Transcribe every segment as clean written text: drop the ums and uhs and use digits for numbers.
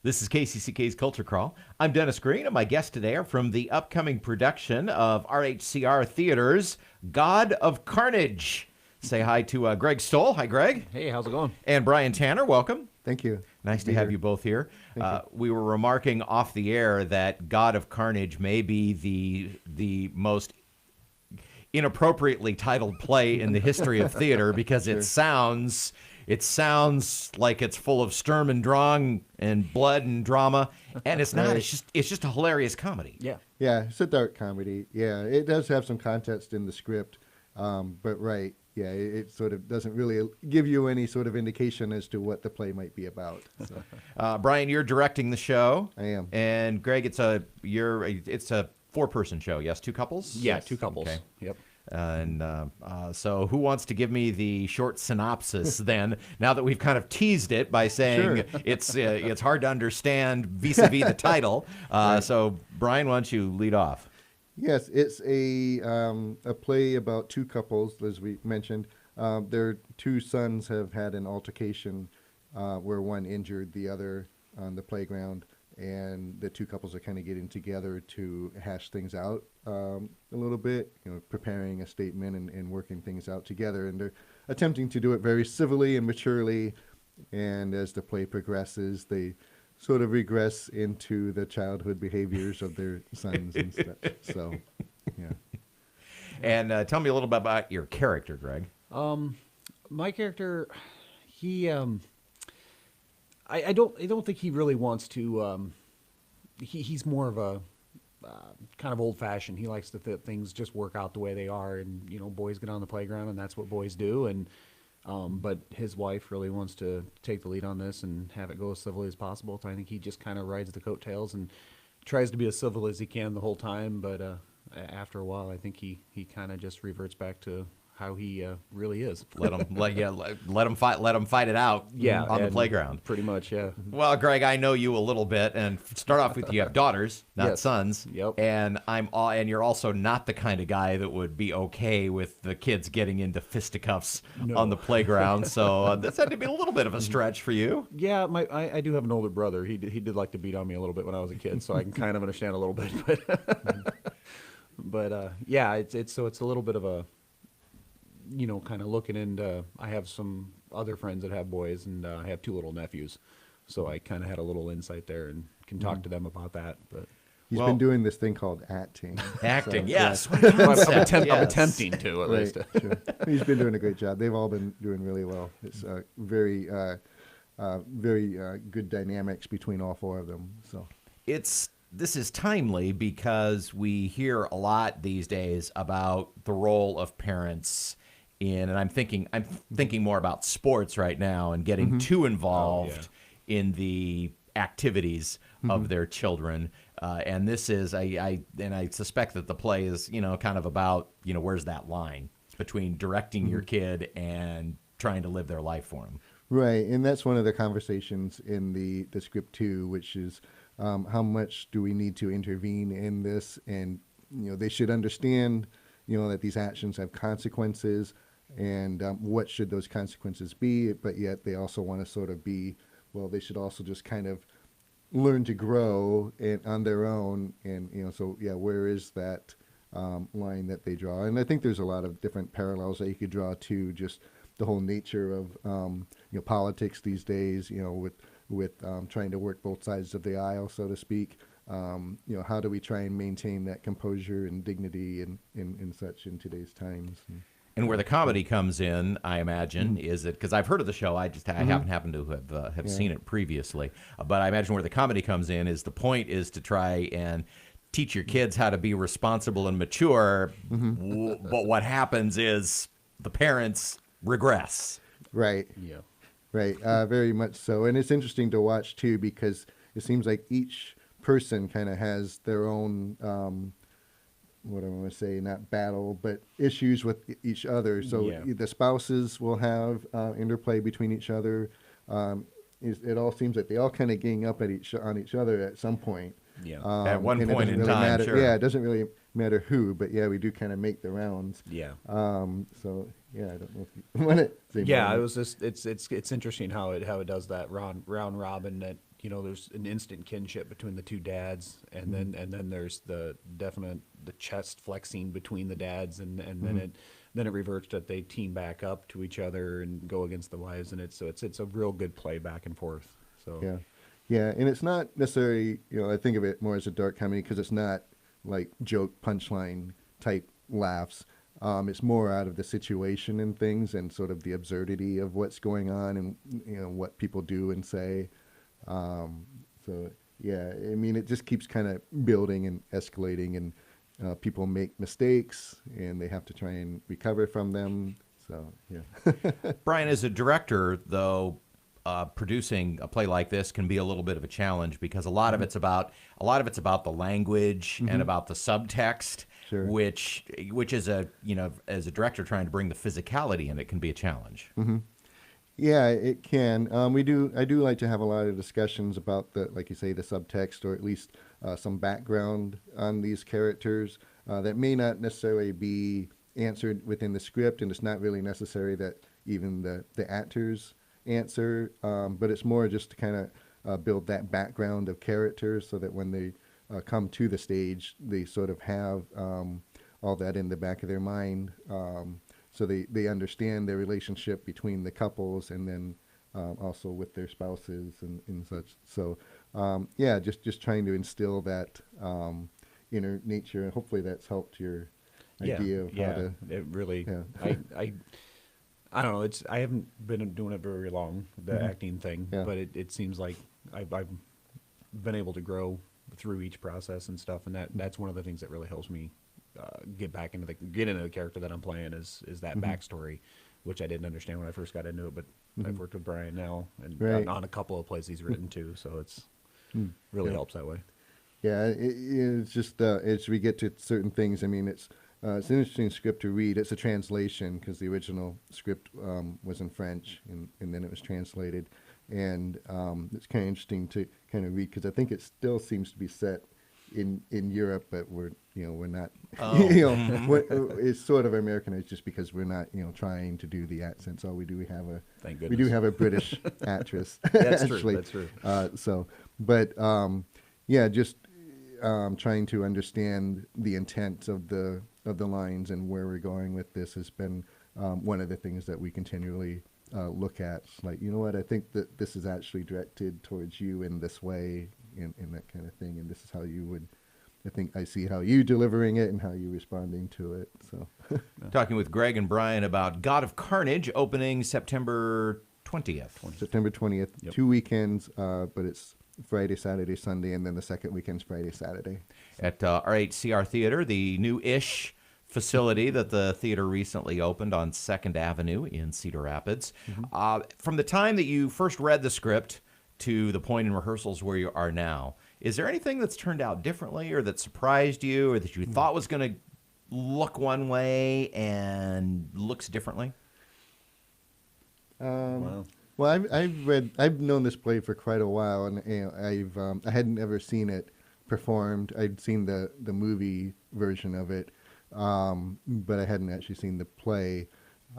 This is KCCK's Culture Crawl. I'm Dennis Green, and my guests today are from the upcoming production of RHCR Theater's God of Carnage. Say hi to Greg Stoll. Hi, Greg. Hey, how's it going? And Brian Tanner, welcome. Thank you. Nice to have you both here. We were remarking off the air that God of Carnage may be the most inappropriately titled play in the history of theater because it sounds like it's full of Sturm and Drang and blood and drama, and it's not. Right. It's just a hilarious comedy. Yeah. Yeah, it's a dark comedy. Yeah, it does have some context in the script, but right. Yeah, it sort of doesn't really give you any sort of indication as to what the play might be about. So. Brian, you're directing the show. I am. And Greg, it's a 4-person show. Yes, 2 couples. Yeah, Yes. 2 couples. Okay. Yep. So who wants to give me the short synopsis then, now that we've kind of teased it by saying it's hard to understand vis-a-vis the title. So Brian, why don't you lead off? Yes, it's a play about 2 couples, as we mentioned. Their 2 sons have had an altercation where one injured the other on the playground, and the 2 couples are kind of getting together to hash things out a little bit, preparing a statement and working things out together. And they're attempting to do it very civilly and maturely. And as the play progresses, they sort of regress into the childhood behaviors of their sons and stuff. So, yeah. And tell me a little bit about your character, Greg. My character, he, I don't think he really wants to. He's more of a kind of old-fashioned. He likes to things just work out the way they are, and boys get on the playground, and that's what boys do. And but his wife really wants to take the lead on this and have it go as civilly as possible. So I think he just kind of rides the coattails and tries to be as civil as he can the whole time. But after a while, I think he kind of just reverts back to how he really is. Let him fight it out. Yeah, on the playground. Pretty much, yeah. Well, Greg, I know you a little bit, and start off with you have daughters, not Yes. sons. Yep. And and you're also not the kind of guy that would be okay with the kids getting into fisticuffs on the playground. So this had to be a little bit of a stretch for you. Yeah, I do have an older brother. He did like to beat on me a little bit when I was a kid, so I can kind of understand a little bit. But yeah, it's a little bit of a kind of looking into. I have some other friends that have boys, and I have 2 little nephews, so I kind of had a little insight there and can talk to them about that. But He's been doing this thing called acting. Acting, So, yes. I'm Yes. attempting to at Right, least. sure. He's been doing a great job. They've all been doing really well. It's very good dynamics between all 4 of them. So This is timely because we hear a lot these days about the role of parents and I'm thinking more about sports right now and getting too involved in the activities of their children. And this is I suspect that the play is kind of about where's that line between directing your kid and trying to live their life for them. right, and that's one of the conversations in the script too, which is how much do we need to intervene in this, and they should understand that these actions have consequences, and what should those consequences be, but yet they also want to sort of be, well, they should also just kind of learn to grow on their own, and so yeah, where is that line that they draw? And I think there's a lot of different parallels that you could draw to just the whole nature of politics these days, with trying to work both sides of the aisle, so to speak. How do we try and maintain that composure and dignity and such in today's times? And where the comedy comes in, I imagine, is that because I've heard of the show, I haven't happened to have seen it previously. But I imagine where the comedy comes in is the point is to try and teach your kids how to be responsible and mature. But what happens is the parents regress. Right. Yeah. Right. Very much so. And it's interesting to watch too, because it seems like each person kind of has their own what I'm going to say, not battle, but issues with each other. So the spouses will have interplay between each other. It all seems like they all kind of gang up on each other at some point. Yeah. At one and it point doesn't in really time, matter. sure. Yeah, it doesn't really matter who, but yeah, we do kind of make the rounds. Yeah. So yeah, I don't know if you want to say Yeah, more. it was just it's interesting how it does that round robin that there's an instant kinship between the two dads, and then there's the chest flexing between the dads, and then it reverts that they team back up to each other and go against the wives, and it's a real good play back and forth. So yeah, and it's not necessarily, I think of it more as a dark comedy because it's not like joke punchline type laughs. It's more out of the situation and things and sort of the absurdity of what's going on and what people do and say. So yeah, I mean, it just keeps kind of building and escalating, and people make mistakes and they have to try and recover from them. So yeah. Brian, as a director, though, producing a play like this can be a little bit of a challenge because a lot of it's about the language and about the subtext. Sure. Which is as a director trying to bring the physicality in, it can be a challenge. Mm-hmm. Yeah, it can. I do like to have a lot of discussions about like you say, the subtext, or at least some background on these characters that may not necessarily be answered within the script, and it's not really necessary that even the actors answer, but it's more just to kind of build that background of characters so that when they come to the stage, they sort of have all that in the back of their mind, so they understand their relationship between the couples, and then also with their spouses and such. So yeah, just trying to instill that inner nature, and hopefully that's helped your idea of how to. It really. Yeah. I don't know. I haven't been doing it very long, the acting thing, but it seems like I've been able to grow through each process and stuff, and that's one of the things that really helps me get into the character that I'm playing is that backstory, which I didn't understand when I first got into it, but I've worked with Brian now and on a couple of plays he's written too, so it's really helps that way. Yeah, it's just as we get to certain things, I mean, it's an interesting script to read. It's a translation because the original script was in French, and then it was translated. And it's kind of interesting to kind of read because I think it still seems to be set in Europe, but we're not. It's sort of Americanized just because we're not trying to do the accents. All we do Thank goodness. we do have a British actress. That's actually. true. That's true. Yeah, just trying to understand the intent of the lines and where we're going with this has been one of the things that we continually look at. Like, you know what, I think that this is actually directed towards you in this way, in that kind of thing, and this is how you would. I think I see how you delivering it and how you responding to it. So, Talking with Greg and Brian about God of Carnage, opening September 20th. September 20th, Yep. 2 weekends, but it's Friday, Saturday, Sunday, and then the second weekend's Friday, Saturday. At RHCR Theater, the new-ish facility that the theater recently opened on 2nd Avenue in Cedar Rapids. From the time that you first read the script to the point in rehearsals where you are now, is there anything that's turned out differently or that surprised you or that you thought was going to look one way and looks differently? Wow. Well, I've known this play for quite a while, and I hadn't ever seen it performed. I'd seen the movie version of it, but I hadn't actually seen the play.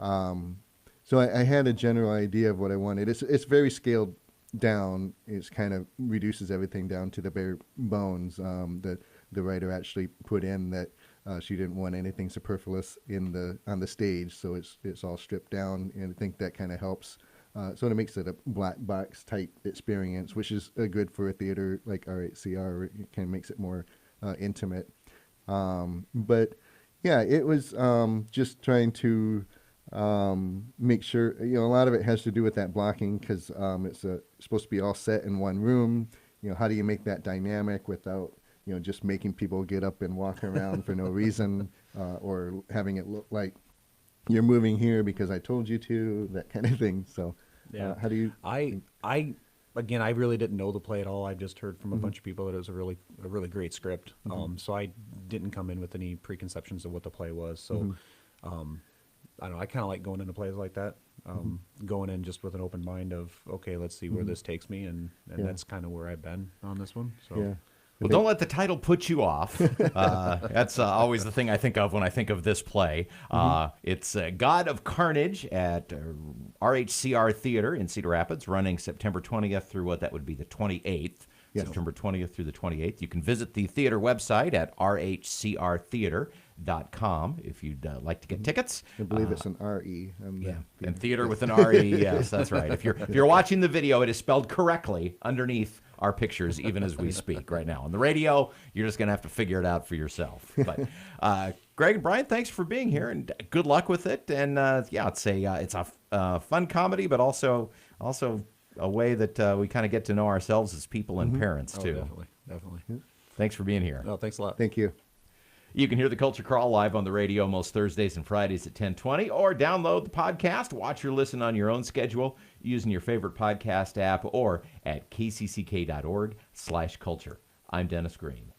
So I had a general idea of what I wanted. It's very scaled down. It's kind of reduces everything down to the bare bones. The writer actually put in that she didn't want anything superfluous on the stage, so it's all stripped down, and I think that kind of helps. Sort of makes it a black box type experience, which is good for a theater like RHCR. It kind of makes it more intimate. But yeah, it was just trying to make sure, a lot of it has to do with that blocking because it's supposed to be all set in one room. How do you make that dynamic without, just making people get up and walk around for no reason, or having it look like you're moving here because I told you to, that kind of thing. So Yeah. how do you? Again, I really didn't know the play at all. I just heard from a bunch of people that it was a really great script. So I didn't come in with any preconceptions of what the play was. So I don't know. I kind of like going into plays like that. Going in just with an open mind of, okay, let's see where this takes me, and Yeah. that's kind of where I've been on this one. So Yeah. Well, don't let the title put you off. That's always the thing I think of when I think of this play. It's God of Carnage at RHCR Theater in Cedar Rapids, running September 20th through what that would be the 28th. Yes. September 20th through the 28th. You can visit the theater website at rhcrtheater.com if you'd like to get tickets. I believe it's an R-E. Yeah, and theater with an R-E, yes, that's right. If you're watching the video, it is spelled correctly underneath our pictures, even as we speak right now. On the radio, you're just going to have to figure it out for yourself. But Greg and Brian, thanks for being here, and good luck with it. And it's a fun comedy, but also a way that we kind of get to know ourselves as people and parents too. Definitely. Thanks for being here. Oh, thanks a lot. Thank you. You can hear the Culture Crawl live on the radio most Thursdays and Fridays at 10:20, or download the podcast, watch or listen on your own schedule using your favorite podcast app or at kcck.org/culture. I'm Dennis Green.